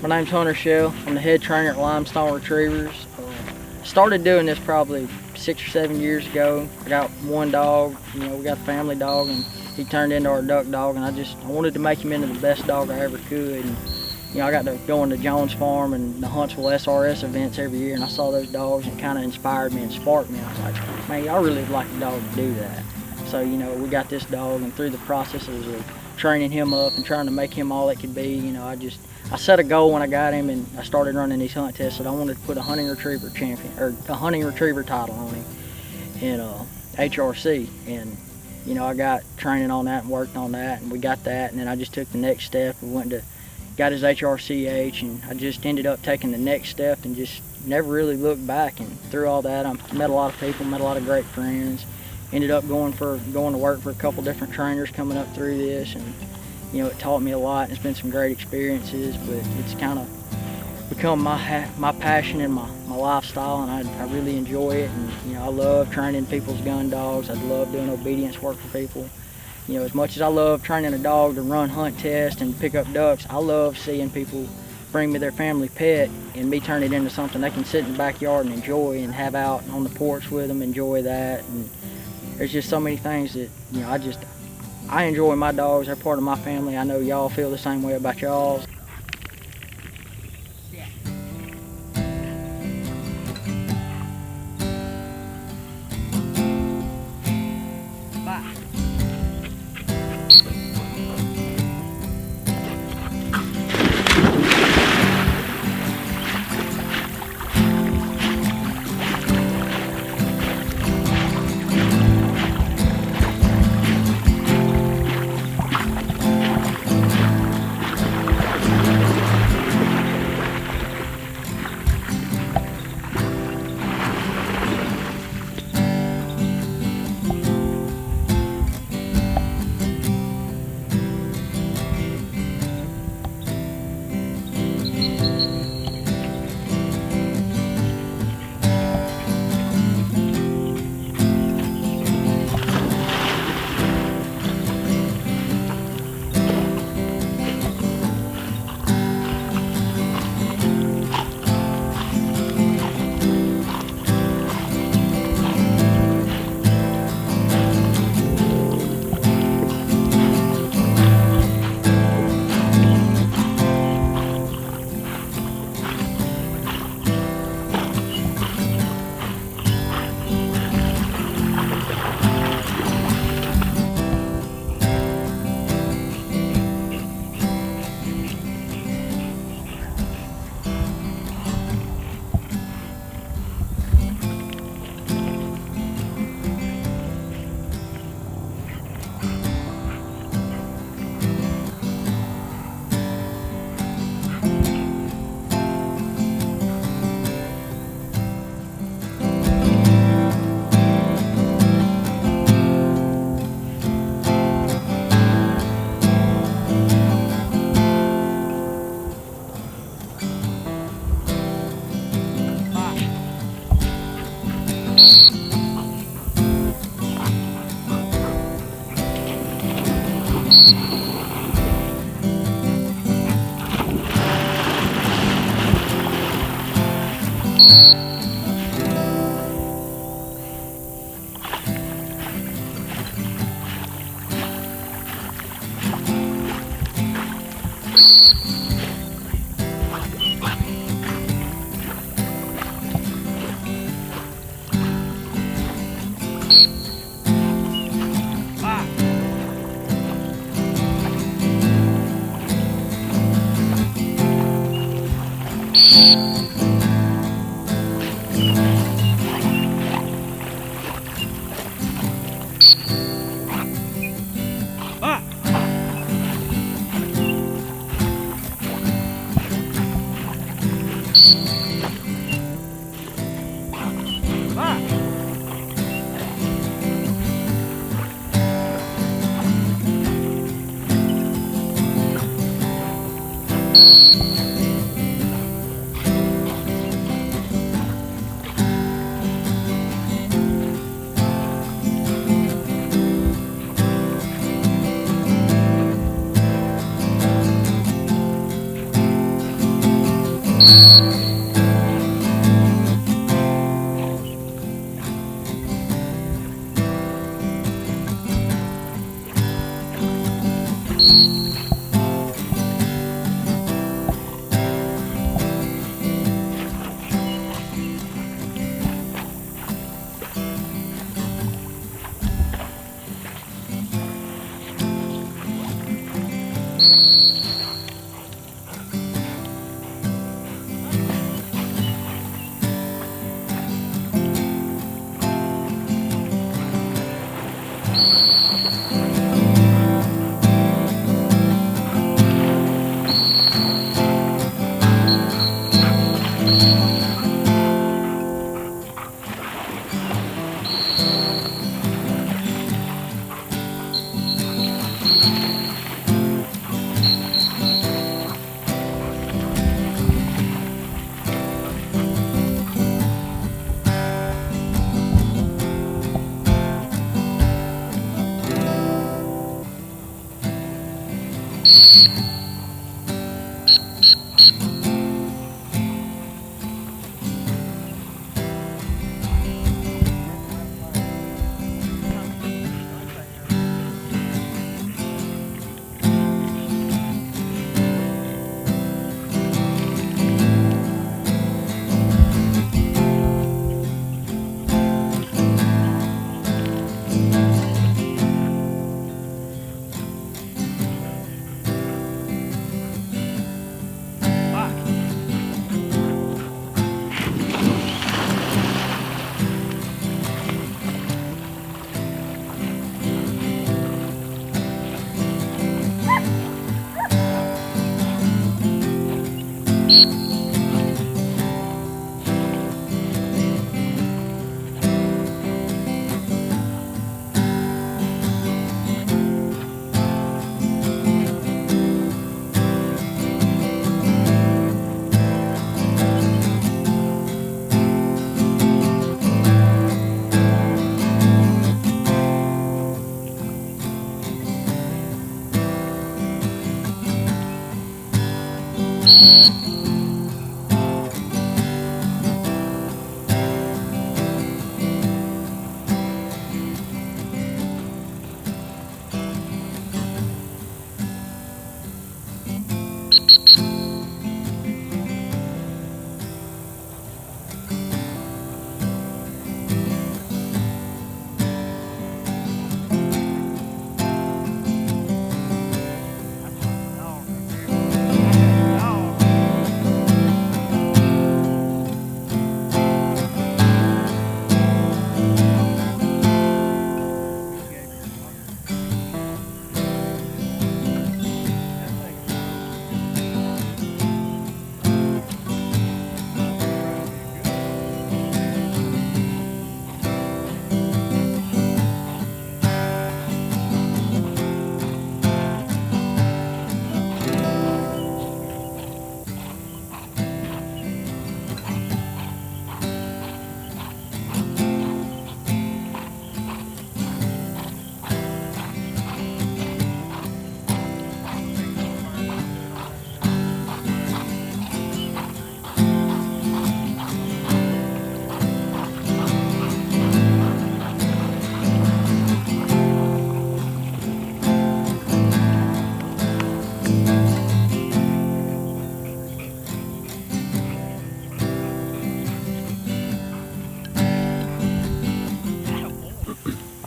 My name's Hunter Shell. I'm the head trainer at Limestone Retrievers. Started doing this probably 6 or 7 years ago. I got one dog, we got a family dog, and he turned into our duck dog, and I wanted to make him into the best dog I ever could. And I got to go into Jones Farm and the Huntsville SRS events every year, and I saw those dogs, and it kind of inspired me and sparked me. I was like, man, I really would like a dog to do that. So, we got this dog, and through the processes of training him up and trying to make him all it could be, I set a goal when I got him, and I started running these hunt tests that I wanted to put a hunting retriever champion, or a hunting retriever title on him in HRC. And I got training on that and worked on that, and we got that, and then I just took the next step and got his HRCH, and I just ended up taking the next step and just never really looked back. And through all that, I met a lot of people, met a lot of great friends, ended up going to work for a couple different trainers coming up through this, and it taught me a lot, and it's been some great experiences, but it's kind of become my passion and my lifestyle, and I really enjoy it. And I love training people's gun dogs. I love doing obedience work for people. As much as I love training a dog to run hunt tests and pick up ducks, I love seeing people bring me their family pet and me turn it into something they can sit in the backyard and enjoy and have out on the porch with them, enjoy that. And there's just so many things that I enjoy my dogs. They're part of my family. I know y'all feel the same way about y'all's.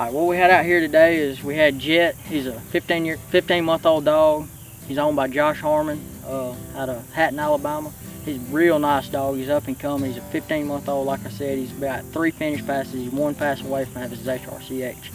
Alright, what we had out here today is we had Jet. He's a 15-month-old dog. He's owned by Josh Harmon out of Hatton, Alabama. He's a real nice dog. He's up and coming. He's a 15-month-old, like I said. He's about 3 finish passes. He's 1 pass away from having his HRCH.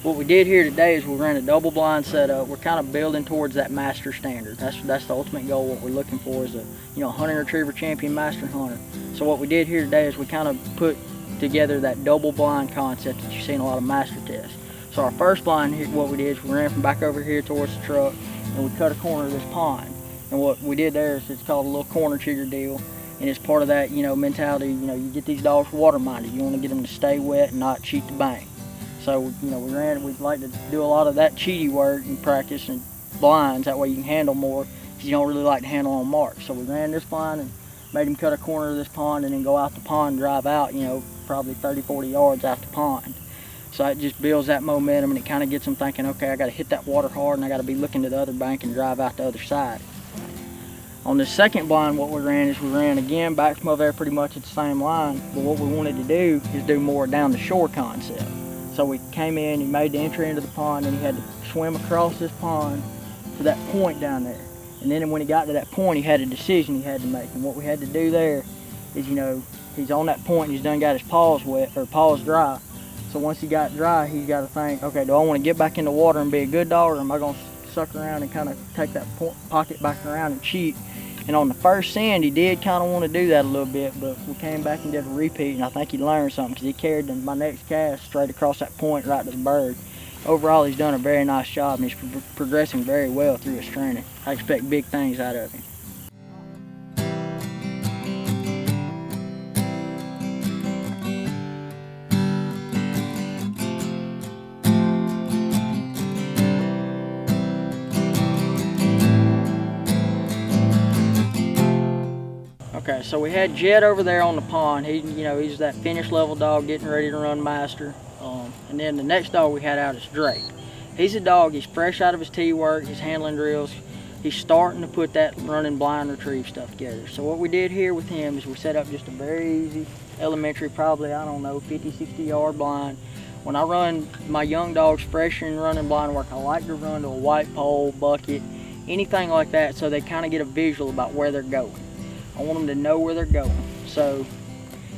What we did here today is we ran a double blind setup. We're kind of building towards that master standard. That's the ultimate goal. What we're looking for is a hunting retriever champion master hunter. So what we did here today is we kind of put together that double blind concept that you see in a lot of master tests. So our first blind here, what we did is we ran from back over here towards the truck and we cut a corner of this pond. And what we did there is it's called a little corner chigger deal. And it's part of that, mentality, you get these dogs water-minded. You want to get them to stay wet and not cheat the bank. So, we'd like to do a lot of that cheaty work and practice and blinds. That way you can handle more, because you don't really like to handle on mark. So we ran this blind and made him cut a corner of this pond and then go out the pond and drive out, probably 30, 40 yards out the pond. So it just builds that momentum, and it kind of gets them thinking, okay, I got to hit that water hard and I got to be looking to the other bank and drive out the other side. On the second blind, what we ran again back from over there pretty much at the same line, but what we wanted to do is do more down the shore concept. So we came in, he made the entry into the pond, and he had to swim across this pond to that point down there. And then when he got to that point, he had a decision he had to make. And what we had to do there is, he's on that point and he's done got his paws wet, or paws dry. So once he got dry, he's got to think, okay, do I want to get back in the water and be a good dog, or am I going to suck around and kind of take that pocket back around and cheat? And on the first send, he did kind of want to do that a little bit, but we came back and did a repeat, and I think he learned something, because he carried my next cast straight across that point right to the bird. Overall, he's done a very nice job, and he's progressing very well through his training. I expect big things out of him. Okay, so we had Jet over there on the pond. He's that finished level dog getting ready to run master. And then the next dog we had out is Drake. He's a dog, he's fresh out of his T-work, his handling drills. He's starting to put that running blind retrieve stuff together. So what we did here with him is we set up just a very easy elementary, probably, 50, 60 yard blind. When I run my young dogs fresh and running blind work, I like to run to a white pole, bucket, anything like that, so they kind of get a visual about where they're going. I want them to know where they're going. So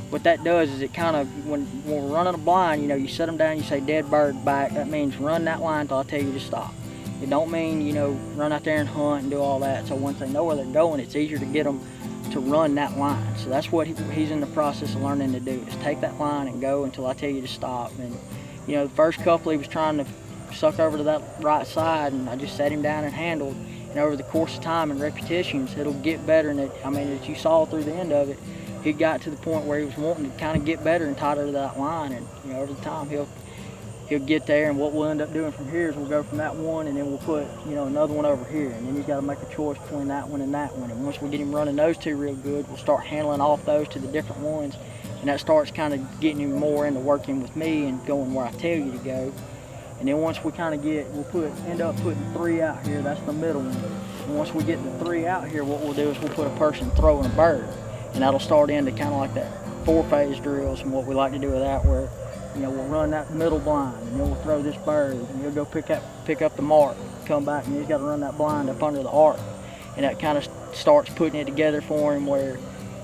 what that does is it kind of, when we're running a blind, you set them down, you say dead bird back. That means run that line until I tell you to stop. It don't mean, run out there and hunt and do all that. So once they know where they're going, it's easier to get them to run that line. So that's what he's in the process of learning to do, is take that line and go until I tell you to stop. And, the first couple he was trying to suck over to that right side, and I just sat him down and handled. And over the course of time and repetitions, it'll get better. And as you saw through the end of it, he got to the point where he was wanting to kind of get better and tighter to that line. And over the time he'll get there. And what we'll end up doing from here is we'll go from that one, and then we'll put another one over here. And then he's got to make a choice between that one and that one. And once we get him running those two real good, we'll start handling off those to the different ones. And that starts kind of getting him more into working with me and going where I tell you to go. And then once we kind of we'll end up putting 3 out here. That's the middle one. And once we get the 3 out here, what we'll do is we'll put a person throwing a bird. And that'll start into kind of like that 4-phase drills. And what we like to do with that, where we'll run that middle blind, and then we'll throw this bird, and he'll go pick up the mark, come back, and he's got to run that blind up under the arc. And that kind of starts putting it together for him, where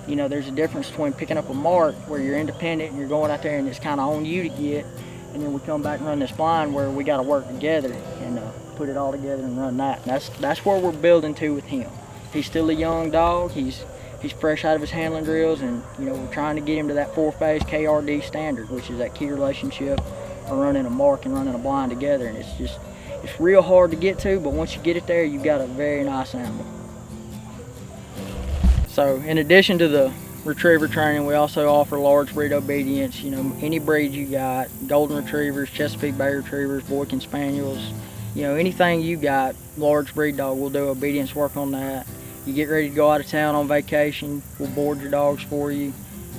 there's a difference between picking up a mark where you're independent and you're going out there and it's kind of on you to get, and then we come back and run this blind where we got to work together and put it all together and run that. And that's where we're building to with him. He's still a young dog. He's fresh out of his handling drills, and we're trying to get him to that 4-phase KRD standard, which is that key relationship of running a mark and running a blind together. And it's real hard to get to, but once you get it there, you've got a very nice animal. So in addition to the retriever training, we also offer large breed obedience. Any breed you got, golden retrievers, Chesapeake Bay retrievers, Boykin Spaniels, anything you got, large breed dog, we'll do obedience work on that. You get ready to go out of town on vacation, we'll board your dogs for you.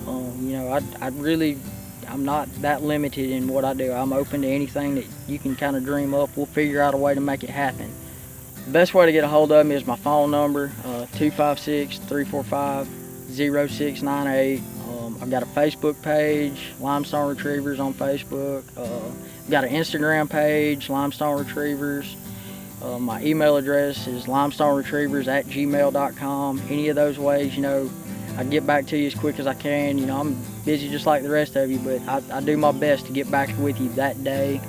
I'm not that limited in what I do. I'm open to anything that you can kind of dream up. We'll figure out a way to make it happen. The best way to get a hold of me is my phone number, 256-345-0698. I've got a Facebook page, Limestone Retrievers on Facebook. I've got an Instagram page, Limestone Retrievers. My email address is limestoneretrievers@gmail.com. Any of those ways, I get back to you as quick as I can. I'm busy just like the rest of you, but I do my best to get back with you that day.